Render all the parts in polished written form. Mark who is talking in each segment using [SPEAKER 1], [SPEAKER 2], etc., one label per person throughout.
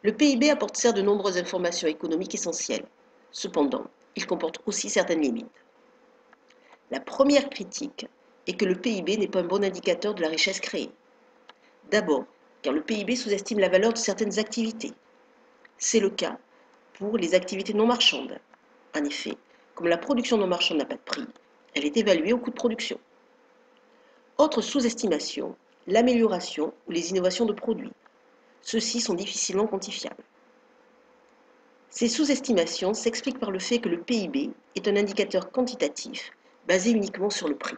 [SPEAKER 1] Le PIB apporte certes de nombreuses informations économiques essentielles. Cependant, il comporte aussi certaines limites. La première critique est que le PIB n'est pas un bon indicateur de la richesse créée. D'abord, car le PIB sous-estime la valeur de certaines activités. C'est le cas pour les activités non marchandes. En effet, comme la production non marchande n'a pas de prix, elle est évaluée au coût de production. Autre sous-estimation, l'amélioration ou les innovations de produits. Ceux-ci sont difficilement quantifiables. Ces sous-estimations s'expliquent par le fait que le PIB est un indicateur quantitatif basé uniquement sur le prix.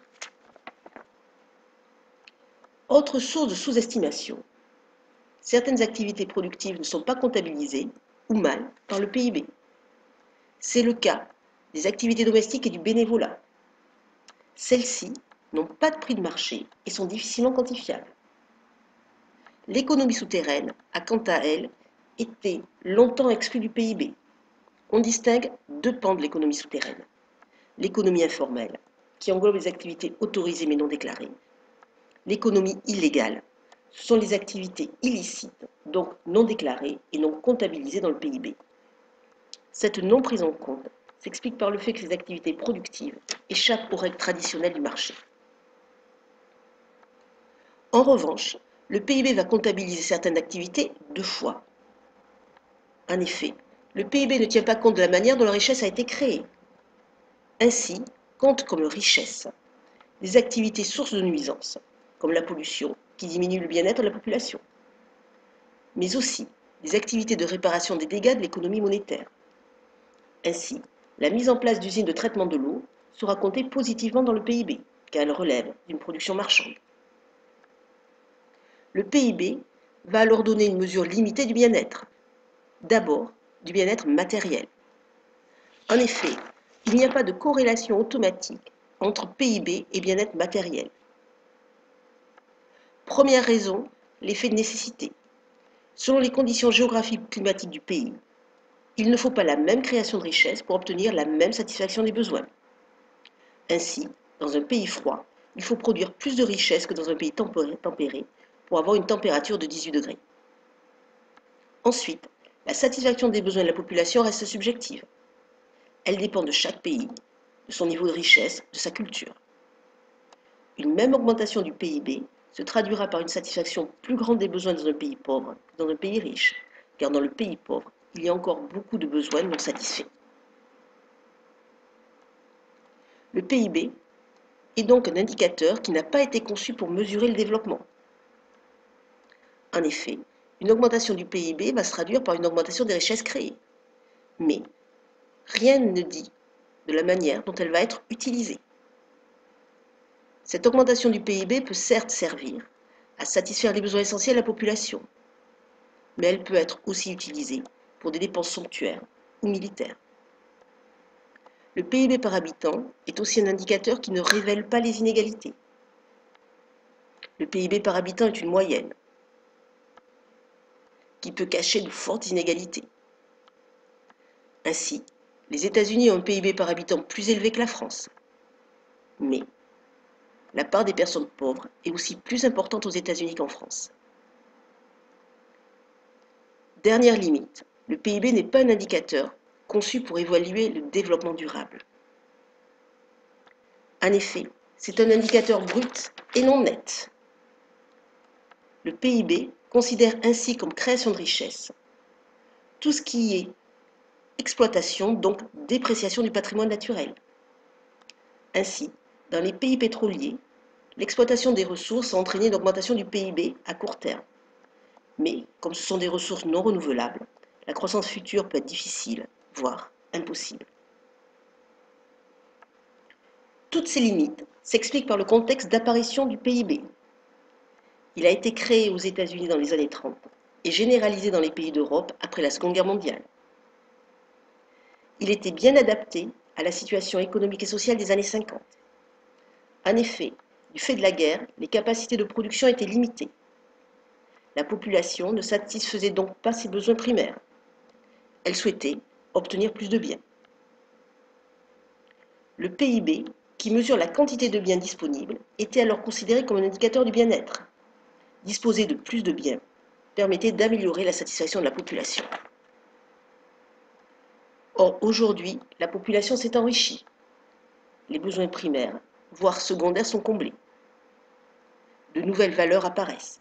[SPEAKER 1] Autre source de sous-estimation, certaines activités productives ne sont pas comptabilisées ou mal par le PIB. C'est le cas des activités domestiques et du bénévolat. Celles-ci n'ont pas de prix de marché et sont difficilement quantifiables. L'économie souterraine a quant à elle été longtemps exclue du PIB. On distingue deux pans de l'économie souterraine. L'économie informelle, qui englobe les activités autorisées mais non déclarées. L'économie illégale, ce sont les activités illicites, donc non déclarées et non comptabilisées dans le PIB. Cette non prise en compte s'explique par le fait que ces activités productives échappent aux règles traditionnelles du marché. En revanche, le PIB va comptabiliser certaines activités deux fois. En effet, le PIB ne tient pas compte de la manière dont la richesse a été créée. Ainsi, compte comme richesse des activités sources de nuisances, comme la pollution, qui diminue le bien-être de la population, mais aussi des activités de réparation des dégâts de l'économie monétaire. Ainsi, la mise en place d'usines de traitement de l'eau sera comptée positivement dans le PIB, car elle relève d'une production marchande. Le PIB va alors donner une mesure limitée du bien-être. D'abord, du bien-être matériel. En effet, il n'y a pas de corrélation automatique entre PIB et bien-être matériel. Première raison, l'effet de nécessité. Selon les conditions géographiques climatiques du pays, il ne faut pas la même création de richesse pour obtenir la même satisfaction des besoins. Ainsi, dans un pays froid, il faut produire plus de richesse que dans un pays tempéré pour avoir une température de 18 degrés. Ensuite, la satisfaction des besoins de la population reste subjective. Elle dépend de chaque pays, de son niveau de richesse, de sa culture. Une même augmentation du PIB se traduira par une satisfaction plus grande des besoins dans un pays pauvre que dans un pays riche, car dans le pays pauvre, il y a encore beaucoup de besoins non satisfaits. Le PIB est donc un indicateur qui n'a pas été conçu pour mesurer le développement. En effet, une augmentation du PIB va se traduire par une augmentation des richesses créées. Mais rien ne dit de la manière dont elle va être utilisée. Cette augmentation du PIB peut certes servir à satisfaire les besoins essentiels de la population, mais elle peut être aussi utilisée pour des dépenses somptuaires ou militaires. Le PIB par habitant est aussi un indicateur qui ne révèle pas les inégalités. Le PIB par habitant est une moyenne qui peut cacher de fortes inégalités. Ainsi, les États-Unis ont un PIB par habitant plus élevé que la France. Mais la part des personnes pauvres est aussi plus importante aux États-Unis qu'en France. Dernière limite, le PIB n'est pas un indicateur conçu pour évaluer le développement durable. En effet, c'est un indicateur brut et non net. Le PIB considère ainsi comme création de richesse tout ce qui est exploitation, donc dépréciation du patrimoine naturel. Ainsi, dans les pays pétroliers, l'exploitation des ressources a entraîné une augmentation du PIB à court terme. Mais, comme ce sont des ressources non renouvelables, la croissance future peut être difficile, voire impossible. Toutes ces limites s'expliquent par le contexte d'apparition du PIB. Il a été créé aux États-Unis dans les années 30 et généralisé dans les pays d'Europe après la Seconde Guerre mondiale. Il était bien adapté à la situation économique et sociale des années 50. En effet, du fait de la guerre, les capacités de production étaient limitées. La population ne satisfaisait donc pas ses besoins primaires. Elle souhaitait obtenir plus de biens. Le PIB, qui mesure la quantité de biens disponibles, était alors considéré comme un indicateur du bien-être. Disposer de plus de biens permettait d'améliorer la satisfaction de la population. Or, aujourd'hui, la population s'est enrichie. Les besoins primaires, voire secondaires, sont comblés. De nouvelles valeurs apparaissent,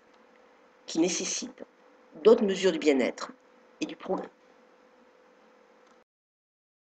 [SPEAKER 1] qui nécessitent d'autres mesures du bien-être et du progrès.